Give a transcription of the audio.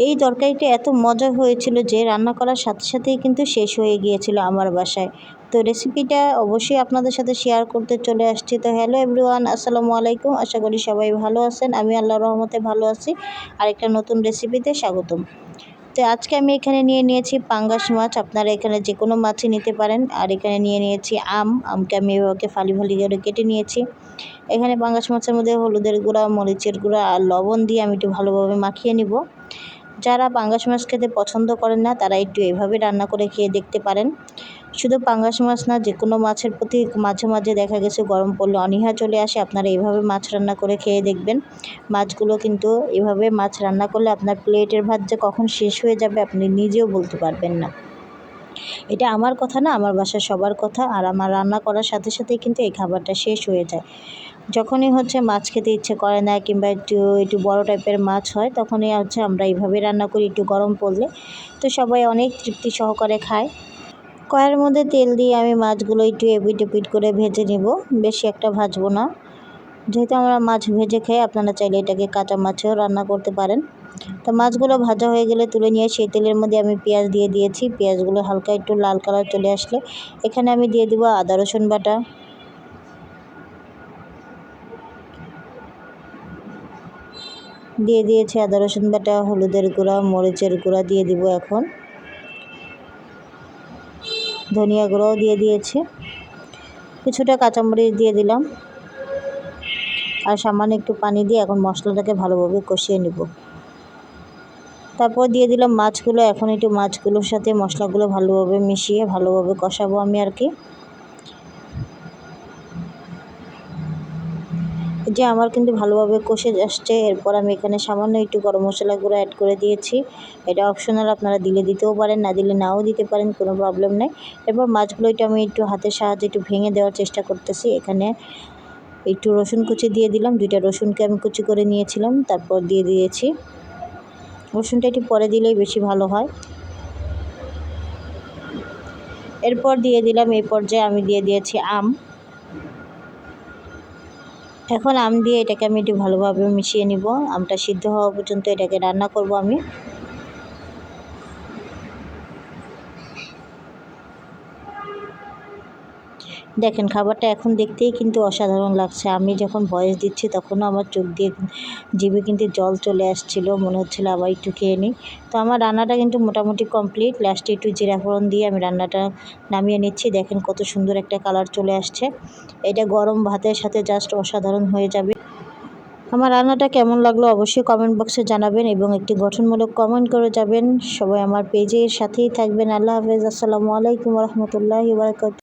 এই তরকারিটা এত মজা হয়েছিল যে রান্না করার সাথে সাথেই কিন্তু শেষ হয়ে গিয়েছিল আমার বাসায়। তো রেসিপিটা অবশ্যই আপনাদের সাথে শেয়ার করতে চলে আসছি। তো হ্যালো এভরিওয়ান, আসসালামু আলাইকুম। আশা করি সবাই ভালো আছেন। আমি আল্লাহর রহমতে ভালো আছি। আরেকটা নতুন রেসিপিতে স্বাগতম। তো আজকে আমি এখানে নিয়ে নিয়েছি পাঙ্গাস মাছ। আপনারা এখানে যে কোনো মাছই নিতে পারেন। আর এখানে নিয়ে নিয়েছি আমকে আমি এভাবে ফালি ফালি করে কেটে নিয়েছি। এখানে পাঙ্গাস মাছের মধ্যে হলুদের গুঁড়া, মরিচের গুঁড়া আর লবণ দিয়ে আমি একটু ভালোভাবে মাখিয়ে নিব। যারা পাঙ্গাস মাছ খেতে পছন্দ করেন না তারা একটু এভাবে রান্না করে খেয়ে দেখতে পারেন। শুধু পাঙ্গাস মাছ না, যে কোনো মাছের প্রতি মাঝে মাঝে দেখা গেছে গরম পড়লে অনীহা চলে আসে। আপনারা এভাবে মাছ রান্না করে খেয়ে দেখবেন। মাছগুলো কিন্তু এভাবে মাছ রান্না করলে আপনার প্লেটের ভাত যে কখন শেষ হয়ে যাবে আপনি নিজেও বলতে পারবেন না। এটা আমার কথা না, আমার বাসার সবার কথা। আর আমার রান্না করার সাথে সাথেই কিন্তু এই খাবারটা শেষ হয়ে যায়। যখনই মাছ খেতে ইচ্ছে করে না কিংবা একটু বড় টাইপের মাছ হয়, তখনই আমরা এইভাবে রান্না করি একটু গরম পড়লে। তো সবাই অনেক তৃপ্তি সহকারে খায়। কড়াইয়ের মধ্যে তেল দিয়ে আমি মাছগুলো একটু এপিট ওপিট করে ভেজে নেব। বেশি একটা ভাজবো না। যেহেতু আমরা মাছ ভেজে খাই, আপনারা চাইলে এটাকে কাঁচা মাছেও রান্না করতে পারেন। তো মাছগুলো ভাজা হয়ে গেলে তুলে নিয়ে সেই তেলের মধ্যে আমি পেঁয়াজ দিয়ে দিয়েছি। পেঁয়াজগুলো হালকা একটু লাল কালার চলে আসলে এখানে আমি দিয়ে দিব আদা রসুন বাটা, দিয়ে দিয়েছি আদা রসুন বাটা, হলুদের গুঁড়া, মরিচের গুঁড়া দিয়ে দিব। এখন ধনিয়া গুঁড়াও দিয়ে দিয়েছি, কিছুটা কাঁচামরিচ দিয়ে দিলাম আর সামান্য একটু পানি দিয়ে এখন মশলাটাকে ভালোভাবে কষিয়ে নেব। তারপর দিয়ে দিলাম মাছগুলো। এখন একটু মাছগুলোর সাথে মশলাগুলো ভালোভাবে মিশিয়ে ভালোভাবে কষাবো আমি আর কি। যে আমার কিন্তু ভালোভাবে কষে আসছে। এরপর আমি এখানে সামান্য একটু গরম মশলা গুঁড়ো অ্যাড করে দিয়েছি। এটা অপশনাল, আপনারা দিলে দিতেও পারেন, না দিলে নাও দিতে পারেন, কোনো প্রবলেম নেই। এরপর মাছগুলো আমি একটু হাতের সাহায্যে একটু ভেঙে দেওয়ার চেষ্টা করতেছি। এখানে একটু রসুন কুচি দিয়ে দিলাম, 2টা রসুনকে আমি কুচি করে নিয়েছিলাম, তারপর দিয়ে দিয়েছি। রসুনটা একটু পরে দিলেই বেশি ভালো হয়। এরপর দিয়ে দিলাম, এই পর্যায়ে আমি দিয়ে দিয়েছি আম। এখন আম দিয়ে এটাকে আমি একটু ভালোভাবে মিশিয়ে নিব। আমটা সিদ্ধ হওয়া পর্যন্ত এটাকে রান্না করব আমি। দেখেন খাবারটা এখন দেখতেই কিন্তু অসাধারণ লাগছে। আমি যখন ভয়েস দিচ্ছি তখনও আমার চোখ দিয়ে জিভে কিন্তু জল চলে আসছিল, মনে হচ্ছিল আবার একটু খেয়ে নিই। তো আমার রান্নাটা কিন্তু মোটামুটি কমপ্লিট। লাস্টে একটু জিরা ফোড়ন দিয়ে আমি রান্নাটা নামিয়ে নিচ্ছি। দেখেন কত সুন্দর একটা কালার চলে আসছে। এটা গরম ভাতের সাথে জাস্ট অসাধারণ হয়ে যাবে। আমার রান্নাটা কেমন লাগলো অবশ্যই কমেন্ট বক্সে জানাবেন এবং একটি গঠনমূলক কমেন্ট করে যাবেন। সবাই আমার পেজের সাথেই থাকবেন। আল্লাহ হাফেজ। আসসালামু আলাইকুম ওয়া রাহমাতুল্লাহি ওয়া বারাকাতুহু।